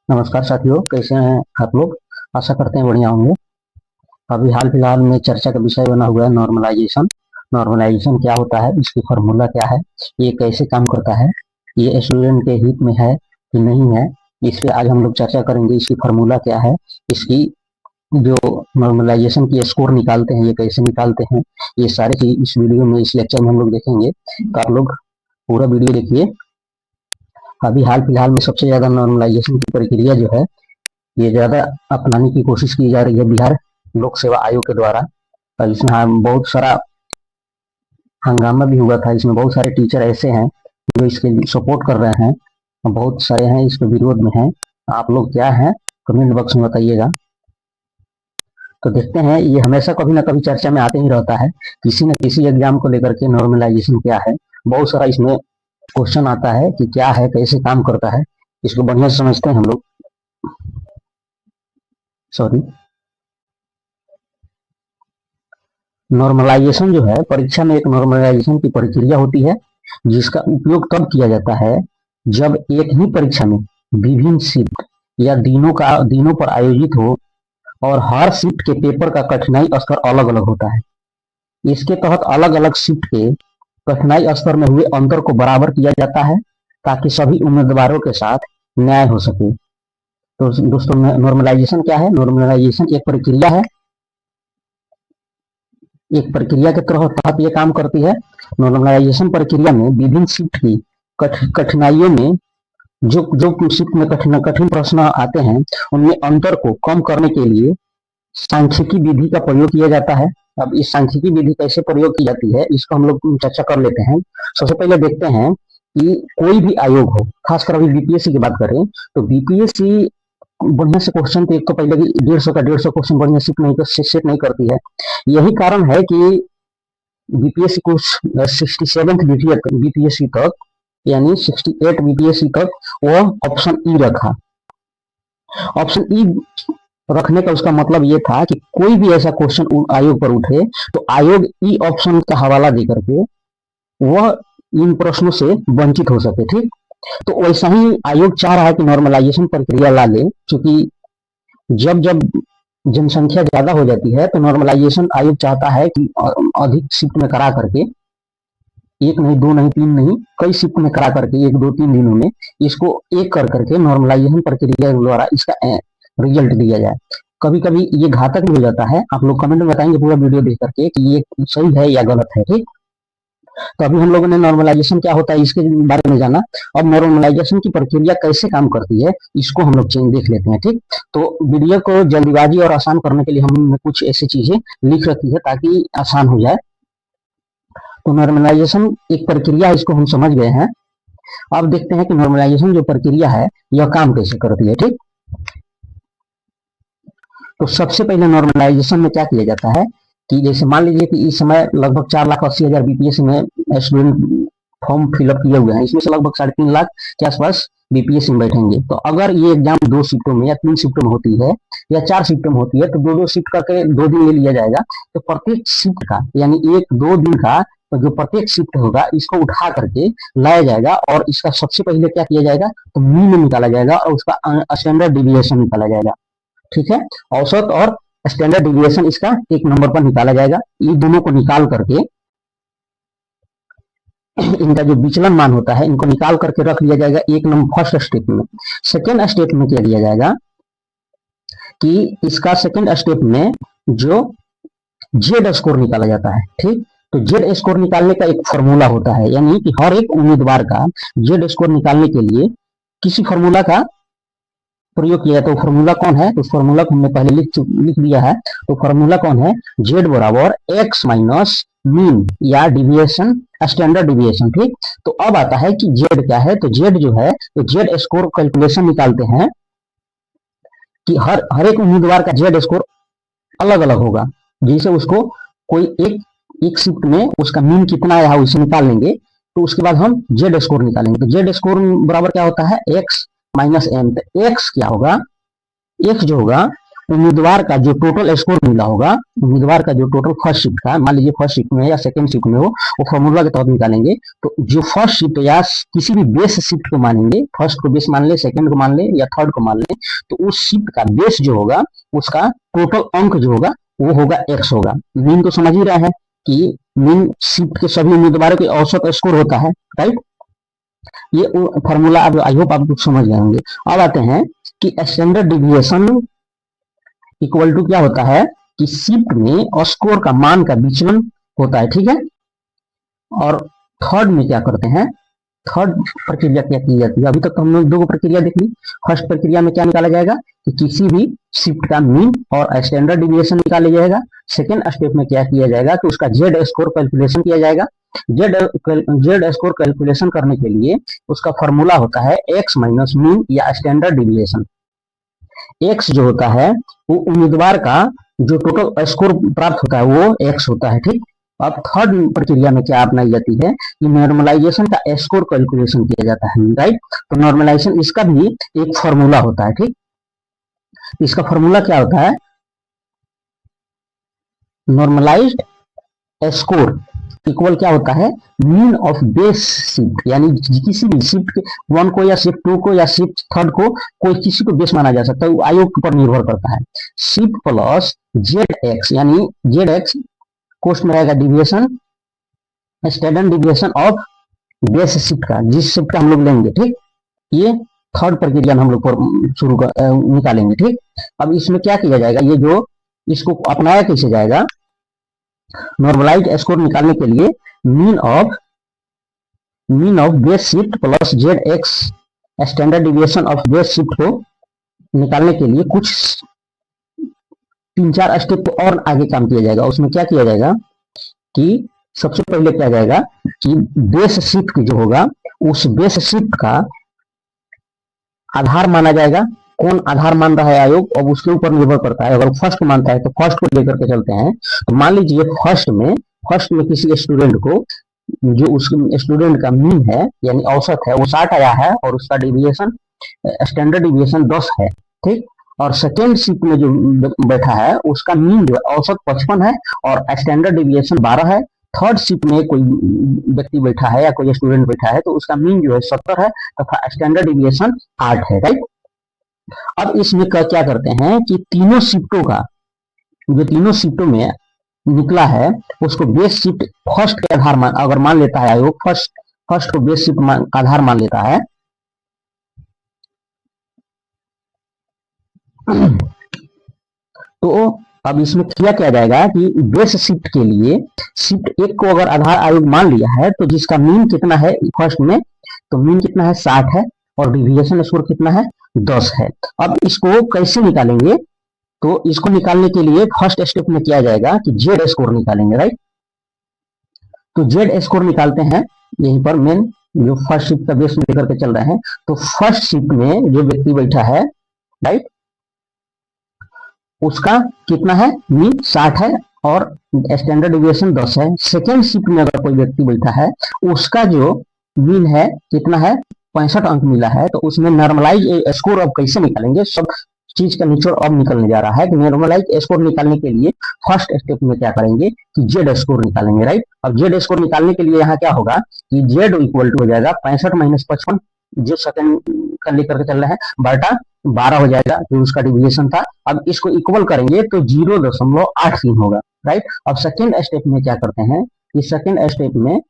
नमस्कार साथियों, कैसे हैं आप लोग। आशा करते हैं बढ़िया होंगे। अभी हाल फिलहाल में चर्चा का विषय बना हुआ है नॉर्मलाइजेशन। नॉर्मलाइजेशन क्या होता है, इसकी फॉर्मूला क्या है, ये कैसे काम करता है, ये स्टूडेंट के हित में है कि नहीं है, इस पे आज हम लोग चर्चा करेंगे। इसकी फॉर्मूला क्या है, इसकी जो नॉर्मलाइजेशन की स्कोर निकालते हैं ये कैसे निकालते हैं, ये सारी चीज इस वीडियो में, इस लेक्चर में हम लोग देखेंगे। तो आप लोग पूरा वीडियो देखिए। अभी हाल फिलहाल में सबसे ज्यादा नॉर्मलाइजेशन की प्रक्रिया जो है ये ज्यादा अपनाने की कोशिश की जा रही है बिहार लोक सेवा आयोग के द्वारा। और इसमें बहुत सारा हंगामा भी हुआ था। इसमें बहुत सारे टीचर ऐसे हैं जो इसके सपोर्ट कर रहे हैं और बहुत सारे हैं इसके विरोध में हैं। आप लोग क्या हैं, कमेंट बॉक्स में बताइएगा। तो देखते हैं, ये हमेशा कभी ना कभी चर्चा में आते ही रहता है किसी न किसी एग्जाम को लेकर के। नॉर्मलाइजेशन क्या है, बहुत सारा इसमें क्वेश्चन आता है कि क्या है, कैसे काम करता है, इसको बढ़िया से समझते हैं हम लोग। सॉरी, नॉर्मलाइजेशन जो है, परीक्षा में एक नॉर्मलाइजेशन की प्रक्रिया होती है जिसका उपयोग तब किया जाता है जब एक ही परीक्षा में विभिन्न शिफ्ट या दिनों पर आयोजित हो और हर शिफ्ट के पेपर का कठिनाई स्तर अलग अलग होता है। इसके तहत अलग अलग शिफ्ट के कठिनाई स्तर में हुए अंतर को बराबर किया जाता है ताकि सभी उम्मीदवारों के साथ न्याय हो सके। तो दोस्तों, नॉर्मलाइजेशन क्या है, नॉर्मलाइजेशन एक प्रक्रिया है, एक प्रक्रिया के तहत ये काम करती है। नॉर्मलाइजेशन प्रक्रिया में विभिन्न शिफ्ट की कठिनाइयों में जो जो शिफ्ट में कठिन कठिन प्रश्न आते हैं उनमें अंतर को कम करने के लिए सांख्यिकी विधि का प्रयोग किया जाता है। अब इस सांख्यिकी विधि कैसे प्रयोग की जाती है इसको हम लोग चर्चा कर लेते हैं। सबसे पहले देखते हैं कि कोई भी आयोग हो, खासकर अभी बीपीएससी की बात करें तो बीपीएससी बढ़िया से क्वेश्चन, तो एक तो पहले की 150 क्वेश्चन बढ़िया सेट नहीं करती है। यही कारण है कि बीपीएससी को 67 बीपीएससी तक, यानी 68 बीपीएससी तक वो ऑप्शन ई रखा। ऑप्शन ई रखने का उसका मतलब ये था कि कोई भी ऐसा क्वेश्चन आयोग पर उठे तो आयोग ई ऑप्शन का हवाला देकर के वह इन प्रश्नों से वंचित हो सके। ठीक, तो वैसा ही आयोग चाह रहा है कि नॉर्मलाइजेशन प्रक्रिया ला ले, क्योंकि जब जब जनसंख्या ज्यादा हो जाती है तो नॉर्मलाइजेशन आयोग चाहता है कि अधिक शिफ्ट में करा करके, एक नहीं, दो नहीं, तीन नहीं, कई शिफ्ट में करा करके एक दो तीन दिनों में इसको एक कर करके नॉर्मलाइजेशन प्रक्रिया द्वारा इसका रिजल्ट दिया जाए। कभी कभी ये घातक भी हो जाता है। आप लोग कमेंट में बताएंगे पूरा वीडियो देख करके कि ये सही है या गलत है। ठीक, तो अभी हम लोगों ने नॉर्मलाइजेशन क्या होता है इसके बारे में जाना। अब नॉर्मलाइजेशन की प्रक्रिया कैसे काम करती है इसको हम लोग देख लेते हैं। ठीक, तो वीडियो को जल्दीबाजी और आसान करने के लिए हमने कुछ ऐसी चीजें लिख रखी है ताकि आसान हो जाए। तो नॉर्मलाइजेशन एक प्रक्रिया है, इसको हम समझ गए हैं। अब देखते हैं कि नॉर्मलाइजेशन जो प्रक्रिया है यह काम कैसे करती है। ठीक, तो सबसे पहले नॉर्मलाइजेशन में क्या किया जाता है कि जैसे मान लीजिए कि इस समय लगभग 4,80,000 बीपीएससी में स्टूडेंट फॉर्म फिलअप किए हुए हैं। इसमें से लगभग 3.5 लाख के आसपास बीपीएससी में बैठेंगे। तो अगर ये एग्जाम 2 शिफ्टों में या 3 शिफ्टों में होती है या 4 शिफ्टों में होती है तो 2-2 शिफ्ट करके 2 दिन ले लिया जाएगा। तो प्रत्येक शिफ्ट का, यानी 1-2 दिन का, तो जो प्रत्येक शिफ्ट होगा इसको उठा करके लाया जाएगा और इसका सबसे पहले क्या किया जाएगा, तो मीन निकाला जाएगा और उसका स्टैंडर्ड डिविएशन निकाला जाएगा। ठीक है, औसत और स्टैंडर्ड डिविएशन इसका एक नंबर पर निकाला जाएगा। ये दोनों को निकाल करके इनका जो विचलन मान होता है इनको निकाल करके रख लिया जाएगा एक नंबर फर्स्ट स्टेप में। सेकेंड स्टेप में क्या दिया जाएगा कि इसका सेकेंड स्टेप में जो जेड स्कोर निकाला जाता है। ठीक, तो जेड स्कोर निकालने का एक फॉर्मूला होता है, यानी कि हर एक उम्मीदवार का जेड स्कोर निकालने के लिए किसी फॉर्मूला का प्रयोग किया जाता है। तो फॉर्मूला कौन है, उस फॉर्मूला को हमने पहले लिख दिया है। तो फॉर्मूला कौन है, जेड बराबर एक्स माइनस मीन या डिविएशन, स्टैंडर्ड डिविएशन। ठीक, तो अब आता है कि जेड क्या है। तो जेड जो है, तो जेड स्कोर कैलकुलेशन निकालते हैं कि हर एक उम्मीदवार का जेड स्कोर अलग अलग होगा। जैसे उसको कोई एक शिफ्ट में उसका मीन कितना आया उसे निकाल लेंगे, तो उसके बाद हम जेड स्कोर निकालेंगे। तो जेड स्कोर बराबर क्या होता है, एक्स माइनस एम। तो एक्स क्या होगा, एक्स जो होगा उम्मीदवार का जो टोटल स्कोर मिला होगा, उम्मीदवार का जो टोटल फर्स्ट शिफ्ट का, मान लीजिए फर्स्ट शिफ्ट में या सेकंड शिफ्ट में हो, वो फॉर्मूला के तहत निकालेंगे। तो जो फर्स्ट शिफ्ट या किसी भी बेस शिफ्ट को मानेंगे, फर्स्ट को बेस मान ले, सेकंड को मान ले या थर्ड को मान ले, तो उस शिफ्ट का बेस जो होगा, उसका टोटल अंक जो होगा वो होगा एक्स होगा। मीन तो समझ ही रहा है कि मीन शिफ्ट के सभी उम्मीदवारों के औसत स्कोर होता है, राइट। ये फॉर्मूला अब आई होप आप लोग समझ जाएंगे। अब आते हैं कि स्टैंडर्ड डिविएशन इक्वल टू क्या होता है कि शिफ्ट में स्कोर का मान का विचलन होता है, ठीक है। और थर्ड में क्या करते हैं, थर्ड प्रक्रिया क्या की जाती है, अभी तक तो हम लोग दो प्रक्रिया देख ली। फर्स्ट प्रक्रिया में क्या निकाला जाएगा कि किसी भी शिफ्ट का मीन और स्टैंडर्ड डिविएशन निकाला जाएगा। सेकेंड स्टेप में क्या किया जाएगा कि उसका जेड स्कोर कैलकुलेशन किया जाएगा। जेड स्कोर कैलकुलेशन करने के लिए उसका फॉर्मूला होता है एक्स माइनस मीन या स्टैंडर्ड डिविएशन। एक्स जो होता है वो उम्मीदवार का जो टोटल स्कोर प्राप्त होता है वो एक्स होता है, ठीक। अब थर्ड प्रक्रिया में क्या अपनाई जाती है कि नॉर्मलाइजेशन का स्कोर कैलकुलेशन किया जाता है, राइट। तो नॉर्मलाइजेशन इसका भी एक फॉर्मूला होता है, ठीक। इसका फॉर्मूला क्या होता है, नॉर्मलाइज्ड स्कोर इक्वल क्या होता है, मीन ऑफ बेस शिफ्ट, यानी किसी भी शिफ्ट वन को या शिफ्ट टू को या शिफ्ट थर्ड को कोई किसी को बेस माना जा सकता है, वो आयोग पर निर्भर करता है। शिफ्ट प्लस जेड एक्स, यानी जेड एक्स कोष्ट में रहेगा deviation, standard deviation of base shift का, जिस शिफ्ट का हम लोग लेंगे, ठीक। ये थर्ड प्रक्रिया में हम लोग शुरू निकालेंगे, ठीक। अब इसमें क्या किया जाएगा, ये जो इसको अपनाया कैसे जाएगा, नॉर्मलाइज्ड स्कोर निकालने के लिए mean of base shift plus Z x standard deviation of base shift को निकालने के लिए कुछ 3-4 स्टेप और आगे काम किया जाएगा। उसमें क्या किया जाएगा कि सबसे पहले क्या जाएगा कि बेस शिफ्ट जो होगा उस बेस शिफ्ट का आधार माना जाएगा। कौन आधार मान रहा है आयोग, अब उसके ऊपर निर्भर करता है। अगर फर्स्ट मानता है तो फर्स्ट को लेकर के चलते हैं। तो मान लीजिए फर्स्ट में किसी स्टूडेंट को, जो उस स्टूडेंट का मीन है यानी औसत है वो 60 आया है और उसका डिविएशन स्टैंडर्ड डिविएशन 10 है, ठीक। और सेकेंड शिफ्ट में जो बैठा है उसका मीन जो है औसत 55 है और स्टैंडर्ड डिविएशन 12 है। थर्ड शिफ्ट में कोई व्यक्ति बैठा है या कोई स्टूडेंट बैठा है तो उसका मीन जो है 70 है तथा स्टैंडर्ड डिविएशन 8 है, राइट। अब इसमें क्या करते हैं कि तीनों शिफ्टों का जो तीनों शिफ्टों में निकला है उसको बेस शिफ्ट फर्स्ट के आधार अगर मान लेता है आयोग, फर्स्ट को बेस शिफ्ट का आधार मान लेता है, तो अब इसमें किया जाएगा कि बेस शिफ्ट के लिए शिफ्ट एक को अगर आधार आयोग मान लिया है तो जिसका मीन कितना है फर्स्ट में, तो मीन कितना है 60 है और डिविएशन स्कोर कितना है 10 है। अब इसको कैसे निकालेंगे, तो इसको निकालने के लिए फर्स्ट स्टेप में किया जाएगा कि जेड स्कोर निकालेंगे, राइट। तो जेड स्कोर निकालते हैं यहीं पर, मेन जो फर्स्ट शिफ्ट का बेस में लेकर के चल रहे हैं। तो फर्स्ट शिफ्ट में जो व्यक्ति बैठा है, राइट, उसका कितना है, मीन 60 है और स्टैंडर्ड डिविएशन 10 है। सेकेंड शिफ्ट में अगर कोई व्यक्ति बैठा है उसका जो मीन है कितना है, 65 अंक मिला है। तो उसमें नॉर्मलाइज स्कोर अब कैसे निकालेंगे, सब चीज का निचोड़ अब निकलने जा रहा है कि नॉर्मलाइज स्कोर निकालने के लिए फर्स्ट स्टेप में क्या करेंगे कि जेड स्कोर निकालेंगे, राइट। अब जेड स्कोर निकालने के लिए यहाँ क्या होगा कि जेड इक्वल टू हो जाएगा 65 माइनस 55 जो सेकंड का लेकर के चल रहा है बटा 12 हो जाएगा जो उसका डिविएशन था। अब इसको इक्वल करेंगे तो 0.83 होगा, राइट। अब सेकेंड स्टेप में क्या करते हैं, इस सेकेंड स्टेप में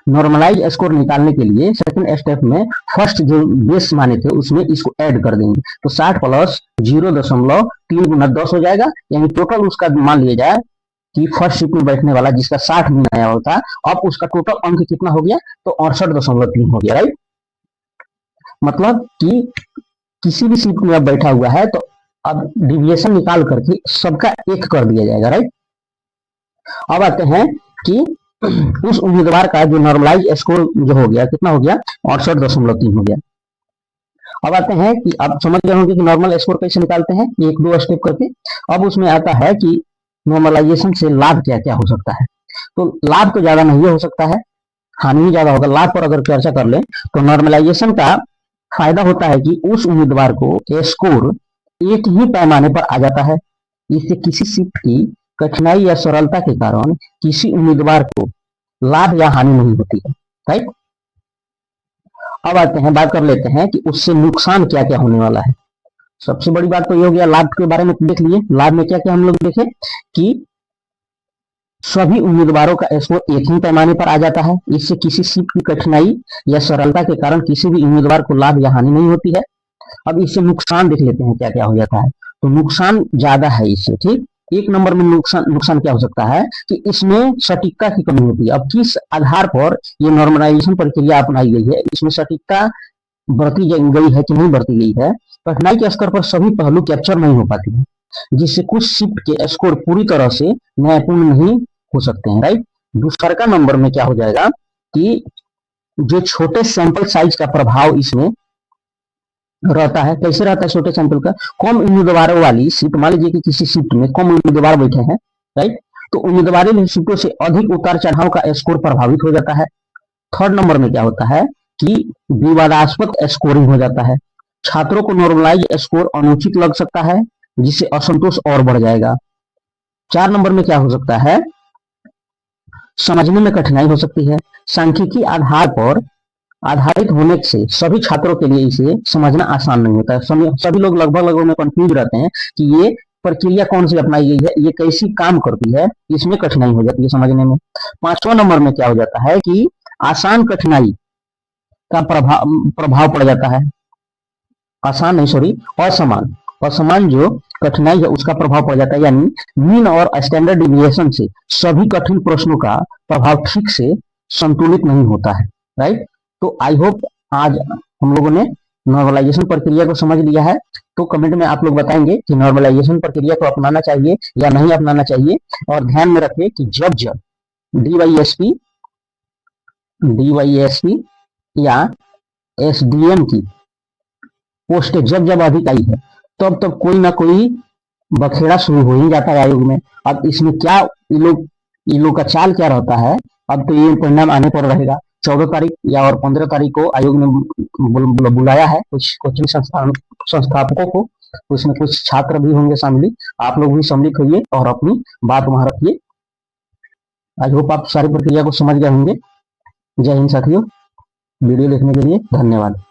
नॉर्मलाइज स्कोर निकालने के लिए सेकंड स्टेप में फर्स्ट जो बेस माने थे उसमें इसको ऐड कर देंगे। तो 60 प्लस 0.3 गुना 10 हो जाएगा, यानी टोटल उसका मान लिया जाए कि फर्स्ट शिफ्ट में बैठने वाला जिसका 60 मीन आया होता, अब उसका टोटल अंक कितना हो गया, तो 68.3 हो गया, राइट। मतलब कि किसी भी शिफ्ट में अब बैठा हुआ है तो अब डिविएशन निकाल करके सबका एक कर दिया जाएगा, राइट। अब आते हैं कि उस उम्मीदवार का जो नॉर्मलाइज स्कोर जो हो गया कितना हो गया, 68.3 हो गया। अब आते हैं कि आप समझ गए होंगे कि नॉर्मल स्कोर कैसे निकालते हैं, एक दो स्टेप करके। अब उसमें आता है कि नॉर्मलाइजेशन से लाभ क्या क्या हो सकता है। तो लाभ तो ज्यादा नहीं हो सकता है, हानि ही ज्यादा होगा। लाभ पर अगर चर्चा कर ले तो नॉर्मलाइजेशन का फायदा होता है कि उस उम्मीदवार को स्कोर एक ही पैमाने पर आ जाता है। इससे किसी शिफ्ट की कठिनाई या सरलता के कारण किसी उम्मीदवार को लाभ या हानि नहीं होती है। राइट। अब आते हैं, बात कर लेते हैं कि उससे नुकसान क्या क्या होने वाला है। सबसे बड़ी बात तो ये हो गया, लाभ के बारे में देख लिए। लाभ में क्या क्या हम लोग देखे कि सभी उम्मीदवारों का स्कोर एक ही पैमाने पर आ जाता है। इससे किसी शिफ्ट की कठिनाई या सरलता के कारण किसी भी उम्मीदवार को लाभ या हानि नहीं होती है। अब इससे नुकसान देख लेते हैं क्या क्या हो जाता है। तो नुकसान ज्यादा है इससे। ठीक, एक नंबर में नुकसान नुकसान क्या हो सकता है कि इसमें सटीकता की कमी होती है। अब किस आधार पर ये नॉर्मलाइजेशन प्रक्रिया अपनाई गई है, इसमें सटीकता बरती गई है कि नहीं बरती गई है। कठिनाई के स्तर पर सभी पहलू कैप्चर नहीं हो पाती है, जिससे कुछ शिफ्ट के स्कोर पूरी तरह से न्यायपूर्ण नहीं हो सकते हैं। राइट। दूसरा का नंबर में क्या हो जाएगा कि जो छोटे सैंपल साइज का प्रभाव इसमें रहता है। कैसे रहता है छोटे सैंपल का? कम उम्मीदवारों वाली शिफ्ट, मान लीजिए कि किसी शिफ्ट में कम उम्मीदवार बैठे हैं, राइट, तो उम्मीदवारी शिफ्टों से अधिक उतार चढ़ाव का स्कोर प्रभावित हो जाता है। थर्ड नंबर में क्या होता है कि विवादास्पद स्कोरिंग हो जाता है। छात्रों को नॉर्मलाइज स्कोर अनुचित लग सकता है, जिससे असंतोष और बढ़ जाएगा। 4 नंबर में क्या हो सकता है, समझने में कठिनाई हो सकती है। सांख्यिकी आधार पर आधारित होने से सभी छात्रों के लिए इसे समझना आसान नहीं होता है। सभी लोग लगभग में कंफ्यूज रहते हैं कि ये प्रक्रिया कौन सी अपनाई गई है, ये कैसी काम करती है, इसमें कठिनाई हो जाती है समझने में। 5वां नंबर में क्या हो जाता है कि आसान कठिनाई का प्रभाव पड़ जाता है। आसान नहीं, सॉरी, असमान असमान जो कठिनाई है उसका प्रभाव पड़ जाता है। यानी मीन और स्टैंडर्ड डिविएशन से सभी कठिन प्रश्नों का प्रभाव ठीक से संतुलित नहीं होता है। राइट। तो आई होप आज हम लोगों ने नॉर्मलाइजेशन प्रक्रिया को समझ लिया है। तो कमेंट में आप लोग बताएंगे कि नॉर्मलाइजेशन प्रक्रिया को अपनाना चाहिए या नहीं अपनाना चाहिए। और ध्यान में रखें कि जब जब डीवाईएसपी या एसडीएम की पोस्ट जब जब अधिक आई है, तब तब कोई ना कोई बखेड़ा शुरू हो ही जाता है आयोग में। अब इसमें क्या ये लोग का चाल क्या रहता है, अब तो ये परिणाम आने पर रहेगा। 14 तारीख या और 15 तारीख को आयोग ने बुलाया है कुछ कोचिंग संस्थापकों को। उसमें कुछ छात्र भी होंगे शामिल। आप लोग भी सम्मिलित होइए और अपनी बात वहां रखिए। आई होप आप सारी प्रक्रिया को समझ गए होंगे। जय हिंद साथियों। वीडियो देखने के लिए धन्यवाद।